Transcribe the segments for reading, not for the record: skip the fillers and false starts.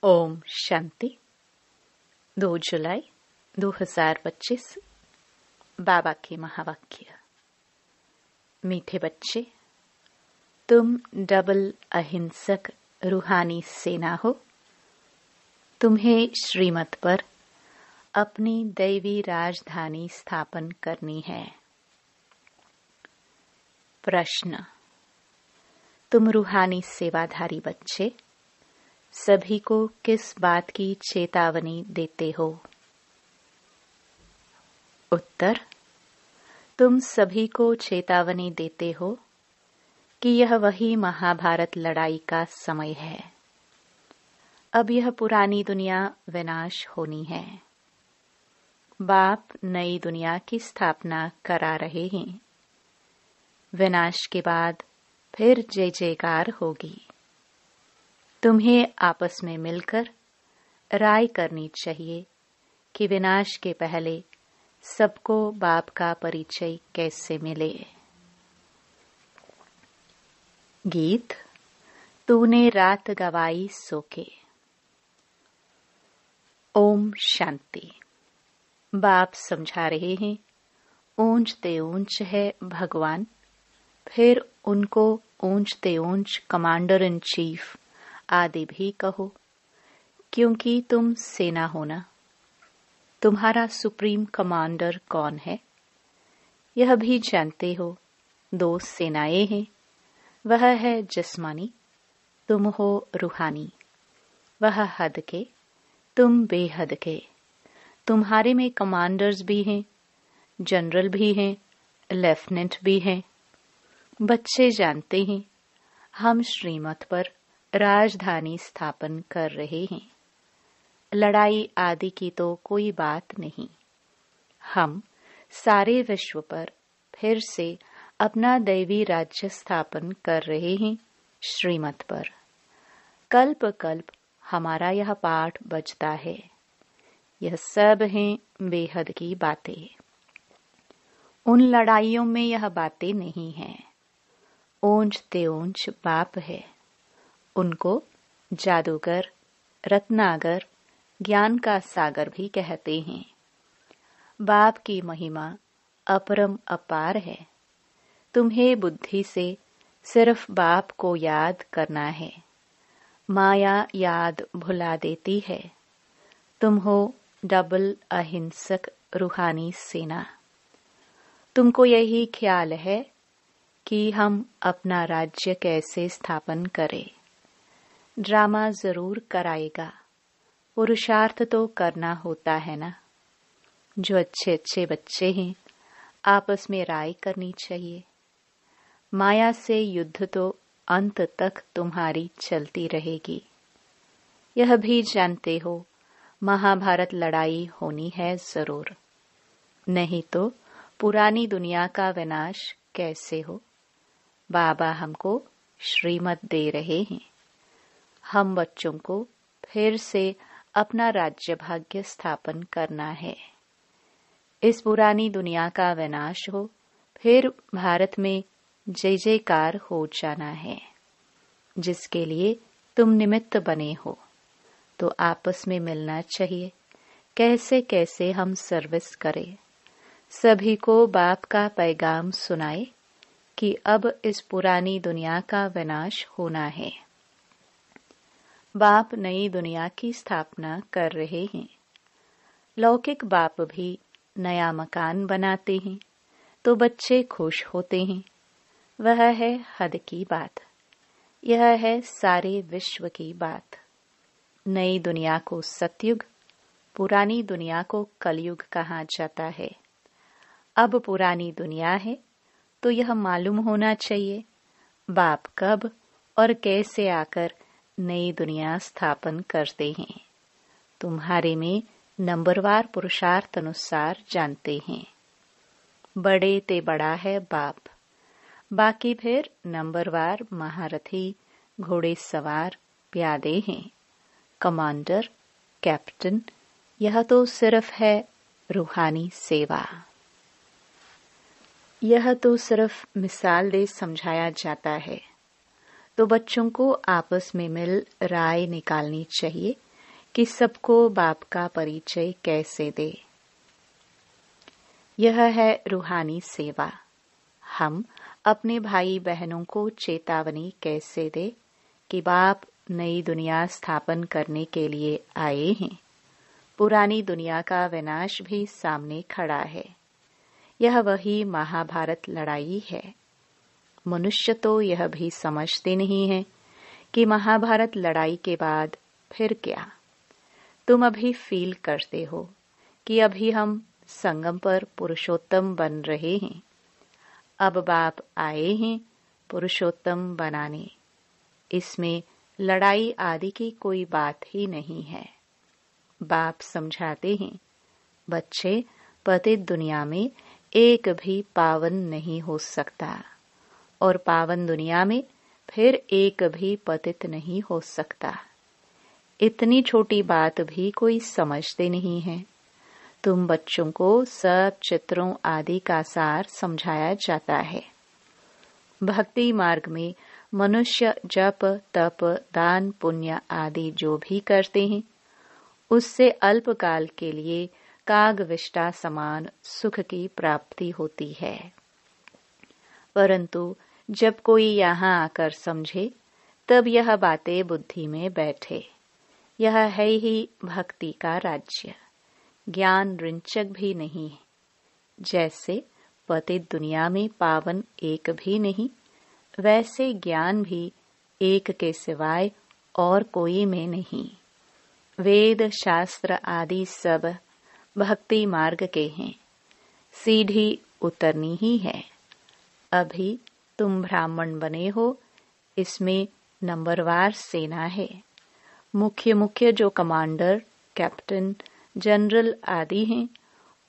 ओम शांति। 2 जुलाई 2025। बाबा के महावाक्य। मीठे बच्चे, तुम डबल अहिंसक रूहानी सेना हो। तुम्हें श्रीमत पर अपनी दैवी राजधानी स्थापन करनी है। प्रश्न: तुम रूहानी सेवाधारी बच्चे सभी को किस बात की चेतावनी देते हो? उत्तर: तुम सभी को चेतावनी देते हो कि यह वही महाभारत लड़ाई का समय है। अब यह पुरानी दुनिया विनाश होनी है। बाप नई दुनिया की स्थापना करा रहे हैं। विनाश के बाद फिर जय जयकार होगी। तुम्हें आपस में मिलकर राय करनी चाहिए कि विनाश के पहले सबको बाप का परिचय कैसे मिले। गीत तूने रात गवाई सो के। ओम शांति। बाप समझा रहे हैं, ऊंचते ऊंच है भगवान, फिर उनको ऊंचते ऊंच कमांडर इन चीफ आदि भी कहो, क्योंकि तुम सेना हो ना। तुम्हारा सुप्रीम कमांडर कौन है यह भी जानते हो। 2 सेनाएं हैं, वह है जिस्मानी, तुम हो रूहानी। वह हद के, तुम बेहद के। तुम्हारे में कमांडर्स भी हैं, जनरल भी हैं, लेफ्टिनेंट भी हैं। बच्चे जानते हैं हम श्रीमत पर राजधानी स्थापन कर रहे हैं। लड़ाई आदि की तो कोई बात नहीं। हम सारे विश्व पर फिर से अपना दैवी राज्य स्थापन कर रहे हैं श्रीमत पर। कल्प कल्प हमारा यह पाठ बजता है। यह सब हैं बेहद की बातें। उन लड़ाइयों में यह बातें नहीं हैं। ऊंचते ऊंच बाप है। उनको जादूगर, रत्नागर, ज्ञान का सागर भी कहते हैं। बाप की महिमा अपरम अपार है। तुम्हें बुद्धि से सिर्फ बाप को याद करना है। माया याद भुला देती है। तुम हो डबल अहिंसक रूहानी सेना। तुमको यही ख्याल है कि हम अपना राज्य कैसे स्थापन करें। ड्रामा जरूर कराएगा, पुरुषार्थ तो करना होता है ना। जो अच्छे अच्छे बच्चे हैं आपस में राय करनी चाहिए। माया से युद्ध तो अंत तक तुम्हारी चलती रहेगी। यह भी जानते हो महाभारत लड़ाई होनी है जरूर, नहीं तो पुरानी दुनिया का विनाश कैसे हो। बाबा हमको श्रीमत दे रहे हैं। हम बच्चों को फिर से अपना राज्य भाग्य स्थापन करना है। इस पुरानी दुनिया का विनाश हो, फिर भारत में जय जयकार हो जाना है, जिसके लिए तुम निमित्त बने हो। तो आपस में मिलना चाहिए, कैसे कैसे हम सर्विस करें। सभी को बाप का पैगाम सुनाए कि अब इस पुरानी दुनिया का विनाश होना है। बाप नई दुनिया की स्थापना कर रहे हैं। लौकिक बाप भी नया मकान बनाते हैं तो बच्चे खुश होते हैं। वह है हद की बात। यह है सारे विश्व की बात। नई दुनिया को सतयुग, पुरानी दुनिया को कलयुग कहा जाता है। अब पुरानी दुनिया है तो यह मालूम होना चाहिए बाप कब और कैसे आकर नई दुनिया स्थापन करते हैं। तुम्हारे में नंबरवार पुरुषार्थ अनुसार जानते हैं। बड़े ते बड़ा है बाप, बाकी फिर नंबरवार महारथी, घोड़े सवार, प्यादे हैं। कमांडर, कैप्टन, यह तो सिर्फ है रूहानी सेवा। यह तो सिर्फ मिसाल दे समझाया जाता है। तो बच्चों को आपस में मिल राय निकालनी चाहिए कि सबको बाप का परिचय कैसे दे। यह है रूहानी सेवा। हम अपने भाई बहनों को चेतावनी कैसे दे कि बाप नई दुनिया स्थापन करने के लिए आए हैं। पुरानी दुनिया का विनाश भी सामने खड़ा है। यह वही महाभारत लड़ाई है। मनुष्य तो यह भी समझते नहीं है कि महाभारत लड़ाई के बाद फिर क्या। तुम अभी फील करते हो कि अभी हम संगम पर पुरुषोत्तम बन रहे हैं। अब बाप आए हैं पुरुषोत्तम बनाने। इसमें लड़ाई आदि की कोई बात ही नहीं है। बाप समझाते हैं, बच्चे, पतित दुनिया में एक भी पावन नहीं हो सकता और पावन दुनिया में फिर एक भी पतित नहीं हो सकता। इतनी छोटी बात भी कोई समझते नहीं है। तुम बच्चों को सब चित्रों आदि का सार समझाया जाता है। भक्ति मार्ग में मनुष्य जप तप दान पुण्य आदि जो भी करते हैं, उससे अल्पकाल के लिए कागविष्टा समान सुख की प्राप्ति होती है। परंतु जब कोई यहाँ आकर समझे, तब यह बातें बुद्धि में बैठे। यह है ही भक्ति का राज्य। ज्ञान रिंचक भी नहीं है। जैसे पतित दुनिया में पावन एक भी नहीं, वैसे ज्ञान भी एक के सिवाय और कोई में नहीं। वेद शास्त्र आदि सब भक्ति मार्ग के हैं। सीढ़ी उतरनी ही है। अभी तुम ब्राह्मण बने हो, इसमें नंबरवार सेना है। मुख्य मुख्य जो कमांडर, कैप्टन, जनरल आदि हैं,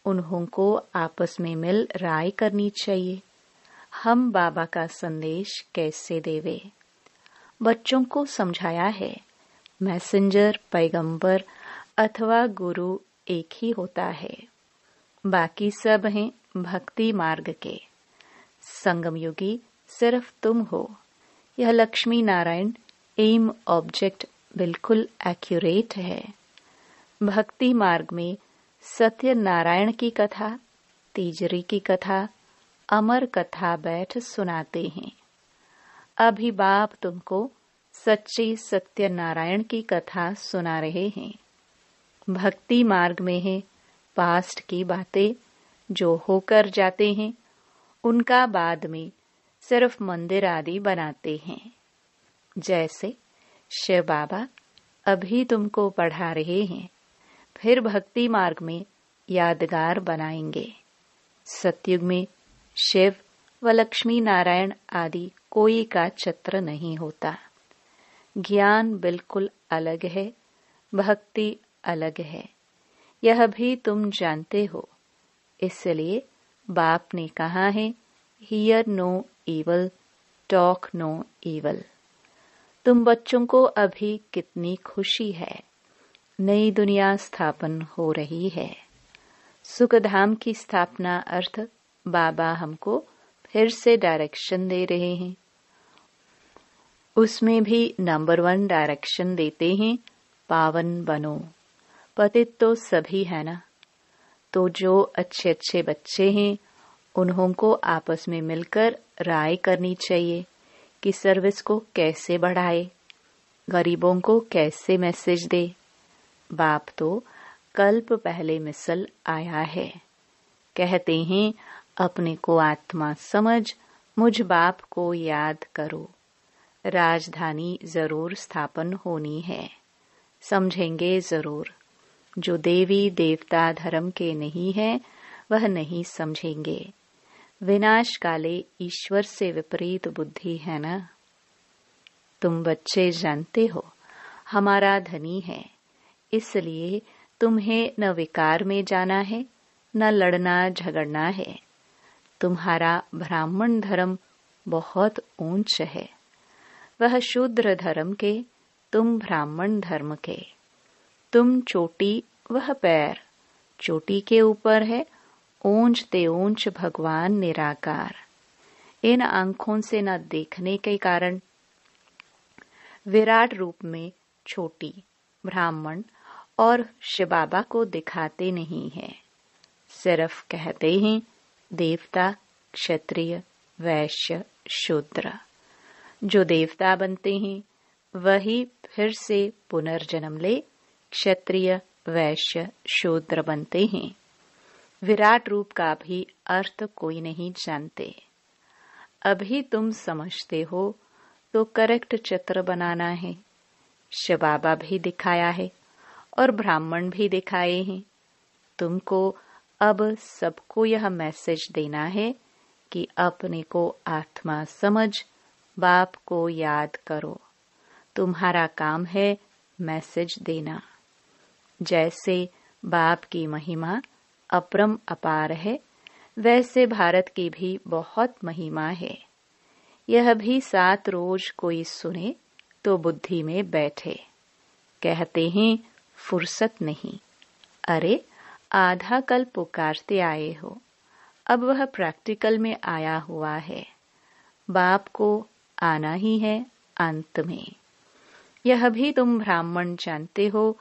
उन्हों को आपस में मिल राय करनी चाहिए। हम बाबा का संदेश कैसे देवे। बच्चों को समझाया है, मैसेंजर, पैगंबर अथवा गुरु एक ही होता है। बाकी सब हैं भक्ति मार्ग के। संगम युगी सिर्फ तुम हो। यह लक्ष्मी नारायण एम ऑब्जेक्ट बिल्कुल एक्यूरेट है। भक्ति मार्ग में सत्य नारायण की कथा, तीजरी की कथा, अमर कथा बैठ सुनाते हैं। अभी बाप तुमको सच्ची सत्य नारायण की कथा सुना रहे हैं। भक्ति मार्ग में है पास्ट की बातें जो होकर जाते हैं, उनका बाद में सिर्फ मंदिर आदि बनाते हैं। जैसे शिव बाबा अभी तुमको पढ़ा रहे हैं, फिर भक्ति मार्ग में यादगार बनाएंगे। सतयुग में शिव व लक्ष्मी नारायण आदि कोई का चित्र नहीं होता। ज्ञान बिल्कुल अलग है, भक्ति अलग है। यह भी तुम जानते हो। इसलिए बाप ने कहा है, hear no evil, talk no evil. तुम बच्चों को अभी कितनी खुशी है। नई दुनिया स्थापन हो रही है। सुखधाम की स्थापना अर्थ बाबा हमको फिर से डायरेक्शन दे रहे हैं। उसमें भी नंबर 1 डायरेक्शन देते हैं, पावन बनो। पतित तो सभी है ना, तो जो अच्छे अच्छे बच्चे हैं, उन्हों को आपस में मिलकर राय करनी चाहिए कि सर्विस को कैसे बढ़ाए, गरीबों को कैसे मैसेज दे। बाप तो कल्प पहले मिसल आया है। कहते हैं, अपने को आत्मा समझ, मुझ बाप को याद करो। राजधानी जरूर स्थापन होनी है। समझेंगे जरूर। जो देवी देवता धर्म के नहीं है, वह नहीं समझेंगे। विनाश काले ईश्वर से विपरीत बुद्धि है ना। तुम बच्चे जानते हो, हमारा धनी है, इसलिए तुम्हें न विकार में जाना है, न लड़ना झगड़ना है। तुम्हारा ब्राह्मण धर्म बहुत ऊंच है। वह शूद्र धर्म के, तुम ब्राह्मण धर्म के। तुम चोटी, वह पैर। चोटी के ऊपर है ऊंच ते ऊंच भगवान निराकार। इन आंखों से न देखने के कारण विराट रूप में छोटी ब्राह्मण और शिव बाबा को दिखाते नहीं हैं, सिर्फ कहते हैं देवता, क्षत्रिय, वैश्य, शूद्र। जो देवता बनते हैं वही फिर से पुनर्जन्म ले क्षत्रिय, वैश्य, शूद्र बनते हैं। विराट रूप का भी अर्थ कोई नहीं जानते। अभी तुम समझते हो तो करेक्ट चित्र बनाना है। शिव बाबा भी दिखाया है और ब्राह्मण भी दिखाए हैं। तुमको अब सबको यह मैसेज देना है कि अपने को आत्मा समझ बाप को याद करो। तुम्हारा काम है मैसेज देना। जैसे बाप की महिमा अपरम अपार है, वैसे भारत की भी बहुत महिमा है। यह भी 7 रोज कोई सुने तो बुद्धि में बैठे। कहते हैं फुर्सत नहीं। अरे आधा कल पुकारते आए हो, अब वह प्रैक्टिकल में आया हुआ है। बाप को आना ही है अंत में। यह भी तुम ब्राह्मण जानते हो,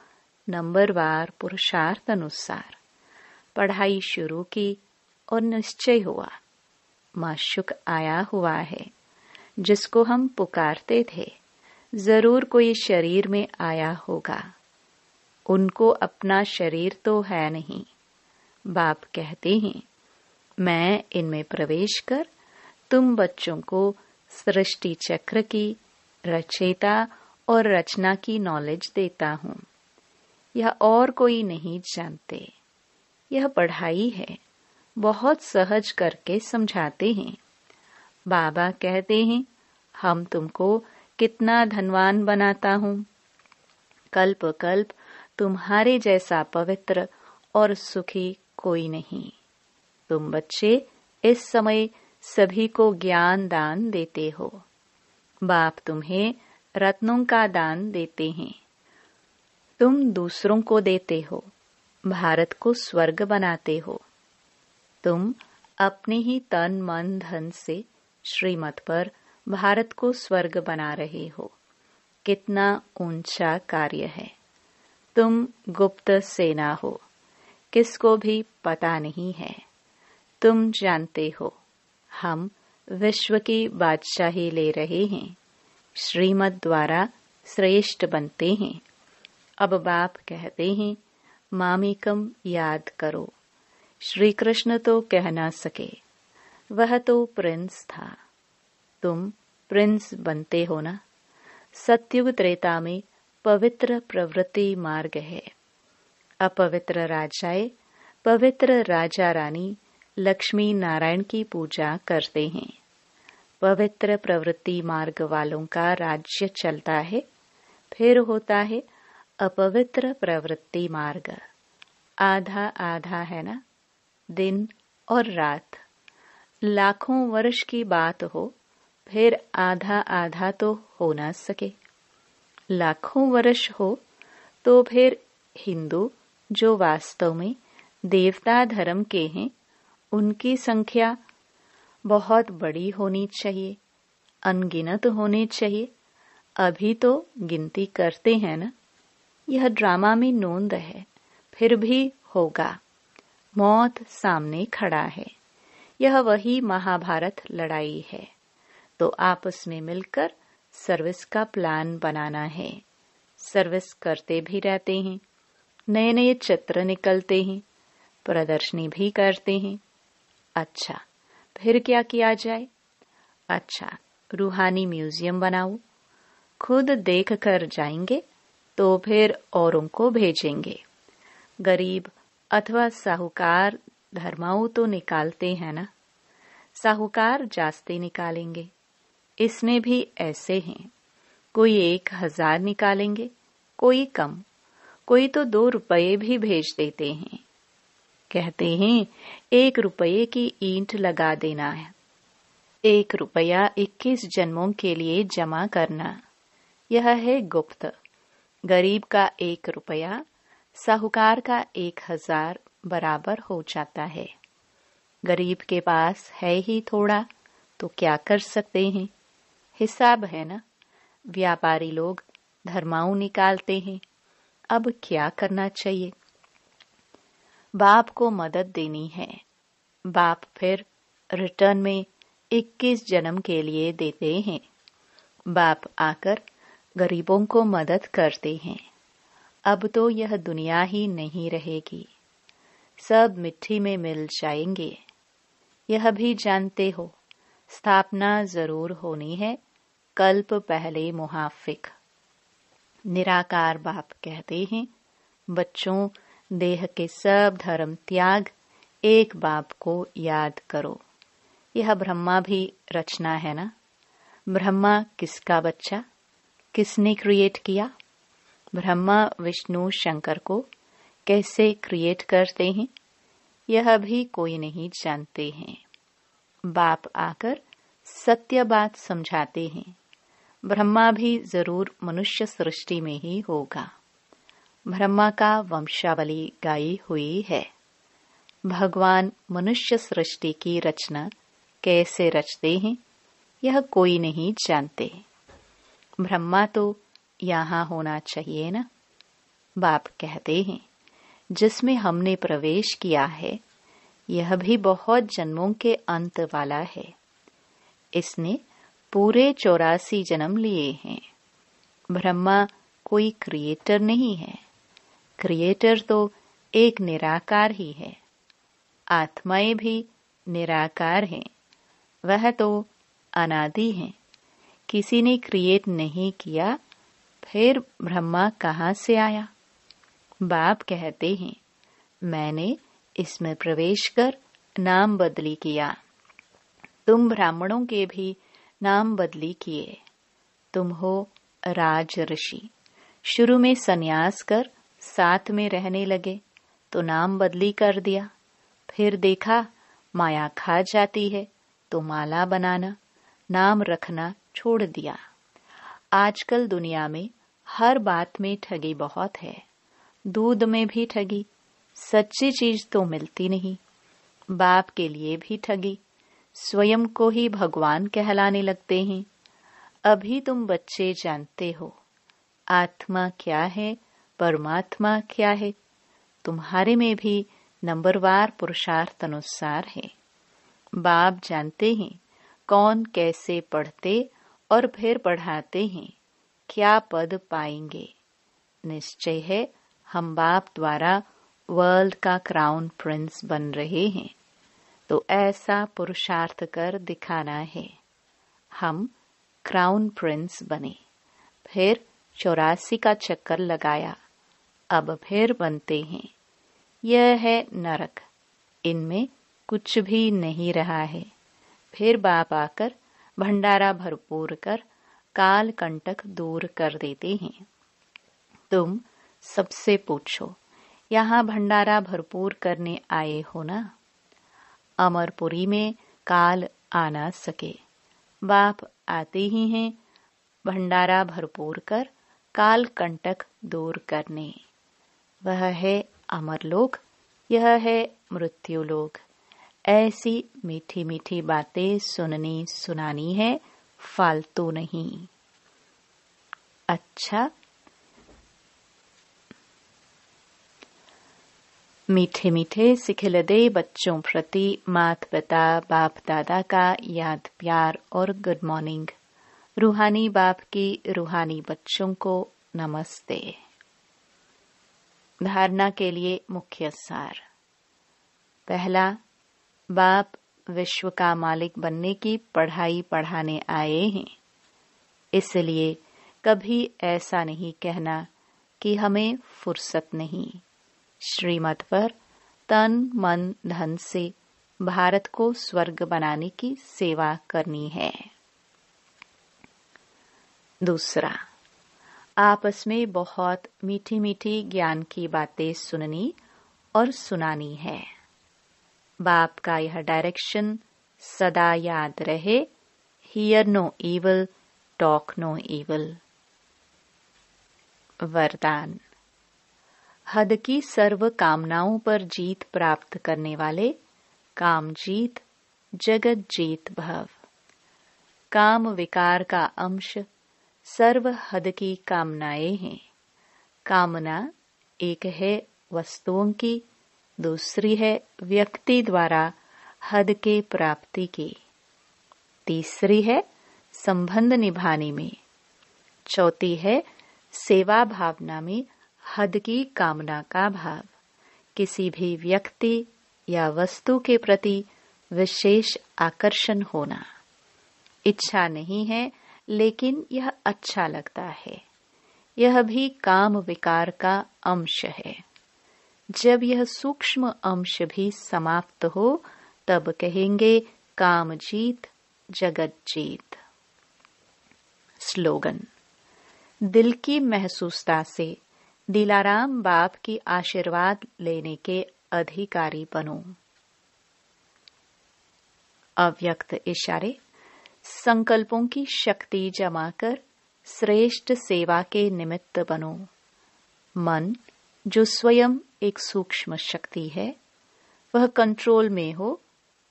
नंबरवार पुरुषार्थ अनुसार पढ़ाई शुरू की और निश्चय हुआ माशुक आया हुआ है, जिसको हम पुकारते थे। जरूर कोई शरीर में आया होगा। उनको अपना शरीर तो है नहीं। बाप कहते हैं मैं इनमें प्रवेश कर तुम बच्चों को सृष्टि चक्र की, रचयिता और रचना की नॉलेज देता हूँ। यह और कोई नहीं जानते। यह पढ़ाई है, बहुत सहज करके समझाते हैं। बाबा कहते हैं हम तुमको कितना धनवान बनाता हूँ। कल्प कल्प तुम्हारे जैसा पवित्र और सुखी कोई नहीं। तुम बच्चे इस समय सभी को ज्ञान दान देते हो। बाप तुम्हें रत्नों का दान देते हैं। तुम दूसरों को देते हो, भारत को स्वर्ग बनाते हो। तुम अपने ही तन मन धन से श्रीमत पर भारत को स्वर्ग बना रहे हो। कितना ऊंचा कार्य है। तुम गुप्त सेना हो, किसको भी पता नहीं है। तुम जानते हो हम विश्व की बादशाही ले रहे हैं। श्रीमत द्वारा श्रेष्ठ बनते हैं। अब बाप कहते हैं मामिकम याद करो। श्री कृष्ण तो कह ना सके, वह तो प्रिंस था। तुम प्रिंस बनते हो ना। सत्युग त्रेता में पवित्र प्रवृत्ति मार्ग है। अपवित्र राजाए, पवित्र राजा रानी लक्ष्मी नारायण की पूजा करते हैं। पवित्र प्रवृत्ति मार्ग वालों का राज्य चलता है। फिर होता है अपवित्र प्रवृत्ति मार्ग। आधा आधा है ना, दिन और रात। लाखों वर्ष की बात हो, फिर आधा आधा तो हो ना सके। लाखों वर्ष हो तो फिर हिंदू जो वास्तव में देवता धर्म के हैं, उनकी संख्या बहुत बड़ी होनी चाहिए, अनगिनत होने चाहिए। अभी तो गिनती करते हैं ना। यह ड्रामा में नोंद है, फिर भी होगा। मौत सामने खड़ा है। यह वही महाभारत लड़ाई है। तो आपस में मिलकर सर्विस का प्लान बनाना है। सर्विस करते भी रहते हैं। नए नए चित्र निकलते हैं, प्रदर्शनी भी करते हैं। अच्छा, फिर क्या किया जाए? अच्छा, रूहानी म्यूजियम बनाओ। खुद देख कर जाएंगे तो फिर औरों को भेजेंगे। गरीब अथवा साहूकार धर्माऊ तो निकालते हैं ना। साहूकार जास्ती निकालेंगे। इसमें भी ऐसे हैं, कोई 1000 निकालेंगे, कोई कम, कोई तो 2 रुपये भी भेज देते हैं। कहते हैं 1 रुपये की ईंट लगा देना है। 1 रुपया 21 जन्मों के लिए जमा करना। यह है गुप्त। गरीब का 1 रुपया साहूकार का 1000 बराबर हो जाता है। गरीब के पास है ही थोड़ा, तो क्या कर सकते हैं? हिसाब है ना। व्यापारी लोग धर्माऊ निकालते हैं। अब क्या करना चाहिए? बाप को मदद देनी है। बाप फिर रिटर्न में 21 जन्म के लिए देते हैं। बाप आकर गरीबों को मदद करते हैं। अब तो यह दुनिया ही नहीं रहेगी, सब मिट्टी में मिल जाएंगे। यह भी जानते हो, स्थापना जरूर होनी है, कल्प पहले मुहाफिक। निराकार बाप कहते हैं, बच्चों, देह के सब धर्म त्याग, एक बाप को याद करो। यह ब्रह्मा भी रचना है ना? ब्रह्मा किसका बच्चा? किसने क्रिएट किया? ब्रह्मा विष्णु शंकर को कैसे क्रिएट करते हैं, यह भी कोई नहीं जानते हैं। बाप आकर सत्य बात समझाते हैं। ब्रह्मा भी जरूर मनुष्य सृष्टि में ही होगा। ब्रह्मा का वंशावली गाई हुई है। भगवान मनुष्य सृष्टि की रचना कैसे रचते हैं, यह कोई नहीं जानते। ब्रह्मा तो यहाँ होना चाहिए ना? बाप कहते हैं, जिसमें हमने प्रवेश किया है, यह भी बहुत जन्मों के अंत वाला है। इसने पूरे 84 जन्म लिए हैं। ब्रह्मा कोई क्रिएटर नहीं है। क्रिएटर तो एक निराकार ही है। आत्माएं भी निराकार हैं, वह तो अनादि हैं। किसी ने क्रिएट नहीं किया, फिर ब्रह्मा कहाँ से आया? बाप कहते हैं, मैंने इसमें प्रवेश कर नाम बदली किया। तुम ब्राह्मणों के भी नाम बदली किए। तुम हो राज ऋषि। शुरू में सन्यास कर साथ में रहने लगे तो नाम बदली कर दिया। फिर देखा माया खा जाती है तो माला बनाना, नाम रखना छोड़ दिया। आजकल दुनिया में हर बात में ठगी बहुत है। दूध में भी ठगी, सच्ची चीज तो मिलती नहीं। बाप के लिए भी ठगी, स्वयं को ही भगवान कहलाने लगते हैं। अभी तुम बच्चे जानते हो आत्मा क्या है, परमात्मा क्या है। तुम्हारे में भी नंबरवार पुरुषार्थ अनुसार है। बाप जानते हैं कौन कैसे पढ़ते और फिर पढ़ाते हैं, क्या पद पाएंगे। निश्चय है हम बाप द्वारा वर्ल्ड का क्राउन प्रिंस बन रहे हैं, तो ऐसा पुरुषार्थ कर दिखाना है। हम क्राउन प्रिंस बने, फिर 84 का चक्कर लगाया, अब फिर बनते हैं। यह है नरक, इनमें कुछ भी नहीं रहा है। फिर बाप आकर भंडारा भरपूर कर काल कंटक दूर कर देते हैं। तुम सबसे पूछो, यहाँ भंडारा भरपूर करने आए हो ना? अमरपुरी में काल आ ना सके, बाप आते ही हैं भंडारा भरपूर कर काल कंटक दूर करने। वह है अमरलोक, यह है मृत्युलोक। ऐसी मीठी मीठी बातें सुननी सुनानी है, फालतू नहीं। अच्छा, मीठे मीठे सिखिलदे बच्चों प्रति मात पिता बाप दादा का याद प्यार और गुड मॉर्निंग। रूहानी बाप की रूहानी बच्चों को नमस्ते। धारणा के लिए मुख्य सार। पहला, बाप विश्व का मालिक बनने की पढ़ाई पढ़ाने आए हैं। इसलिए कभी ऐसा नहीं कहना कि हमें फुर्सत नहीं। श्रीमत पर तन मन धन से भारत को स्वर्ग बनाने की सेवा करनी है। दूसरा, आपस में बहुत मीठी मीठी ज्ञान की बातें सुननी और सुनानी है। बाप का यह डायरेक्शन सदा याद रहे, hear no evil, talk no evil. वरदान। हद की सर्व कामनाओं पर जीत प्राप्त करने वाले काम जीत जगत जीत भव। काम विकार का अंश सर्व हद की कामनाएं हैं। कामना एक है वस्तुओं की, दूसरी है व्यक्ति द्वारा हद के प्राप्ति की, तीसरी है संबंध निभाने में, चौथी है सेवा भावना में हद की कामना का भाव, किसी भी व्यक्ति या वस्तु के प्रति विशेष आकर्षण होना। इच्छा नहीं है लेकिन यह अच्छा लगता है, यह भी काम विकार का अंश है। जब यह सूक्ष्म अंश भी समाप्त हो तब कहेंगे काम जीत जगत जीत। स्लोगन। दिल की महसूसता से दिलाराम बाप की आशीर्वाद लेने के अधिकारी बनो। अव्यक्त इशारे। संकल्पों की शक्ति जमा कर श्रेष्ठ सेवा के निमित्त बनो। मन जो स्वयं एक सूक्ष्म शक्ति है, वह कंट्रोल में हो,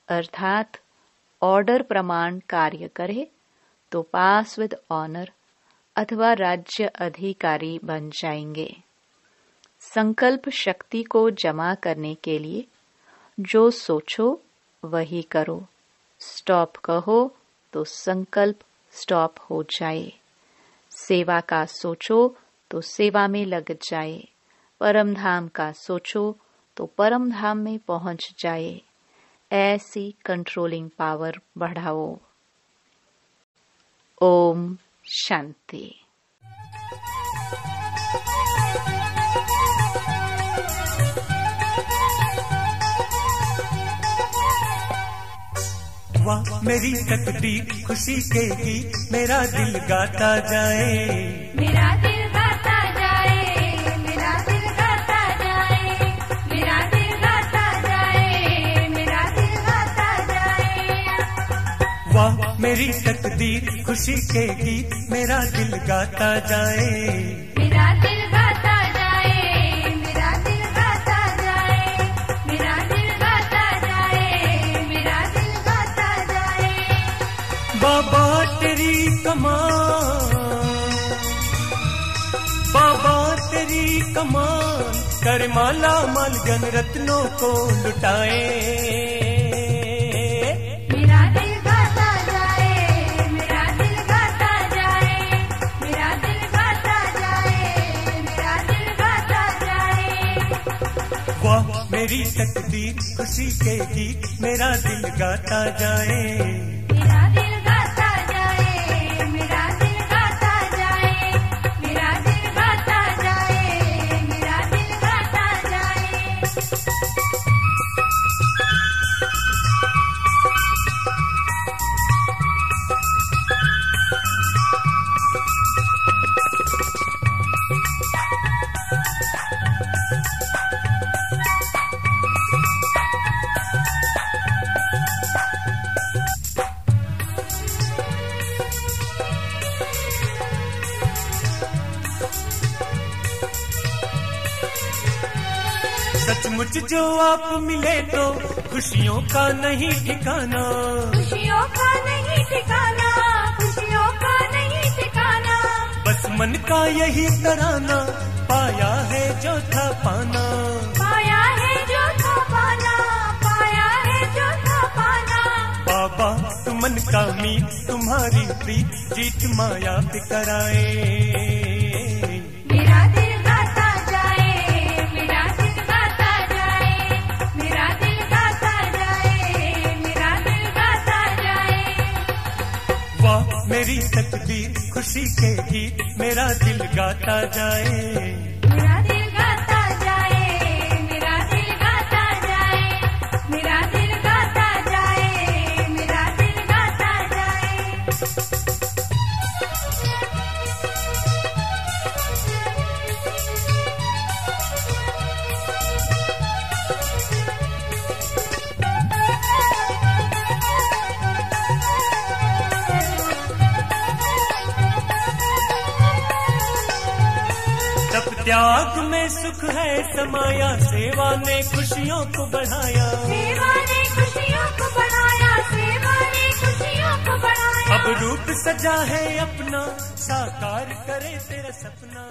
अर्थात ऑर्डर प्रमाण कार्य करे तो पास विद ऑनर अथवा राज्य अधिकारी बन जाएंगे। संकल्प शक्ति को जमा करने के लिए जो सोचो वही करो। स्टॉप कहो तो संकल्प स्टॉप हो जाए। सेवा का सोचो तो सेवा में लग जाए। परम धाम का सोचो तो परम धाम में पहुंच जाए। ऐसी कंट्रोलिंग पावर बढ़ाओ। ओम शांति। वाह मेरी तकदीर खुशी के गीत मेरा दिल गाता जाए, मेरा दिल गाता जाए, मेरा दिल गाता जाए, मेरा दिल गाता जाए, मेरा दिल गाता जाए। वाह मेरी तकदीर खुशी के गीत मेरा दिल गाता जाए, मेरा दिल गाता जाए, मेरा दिल गाता जाए, मेरा दिल गाता जाए, मेरा दिल गाता जाए। बाबा तेरी कमान, बाबा तेरी कमान कर माला माल जन रत्नों को लुटाए। मेरा दिल गाता जाए, मेरा दिल गाता जाए, मेरा दिल गाता जाए, मेरा दिल गाता जाए। वाह मेरी तकदीर खुशी के गीत मेरा दिल गाता जाए, मेरा दिल गाता जाए, मेरा दिल गाता जाए, मेरा दिल गाता जाए, मेरा दिल गाता जाए। सचमुच जो आप मिले तो खुशियों का नहीं ठिकाना, खुशियों का नहीं ठिकाना, खुशियों का नहीं ठिकाना। बस मन का यही तराना पाया है जो था पाना, पाया है जो था पाना, पाया है जो था पाना। बाबा तुम मन का मीत तुम्हारी प्रीत जीत माया पे कराए। मेरा दिल गाता जाए, मेरा दिल गाता जाए, मेरा दिल गाता जाए, मेरा दिल गाता जाए। वाह मेरी तकदीर खुशी के गीत मेरा दिल गाता जाए, मेरा दिल गाता जाए, मेरा दिल गाता जाए, मेरा दिल गाता जाए, मेरा दिल गाता जाए। तब त्याग में सुख है समाया, सेवा ने खुशियों को बढ़ाया, सेवा ने खुशियों को बढ़ाया, सेवा ने खुशियों को बढ़ाया। अब रूप सजा है अपना साकार करे तेरा सपना।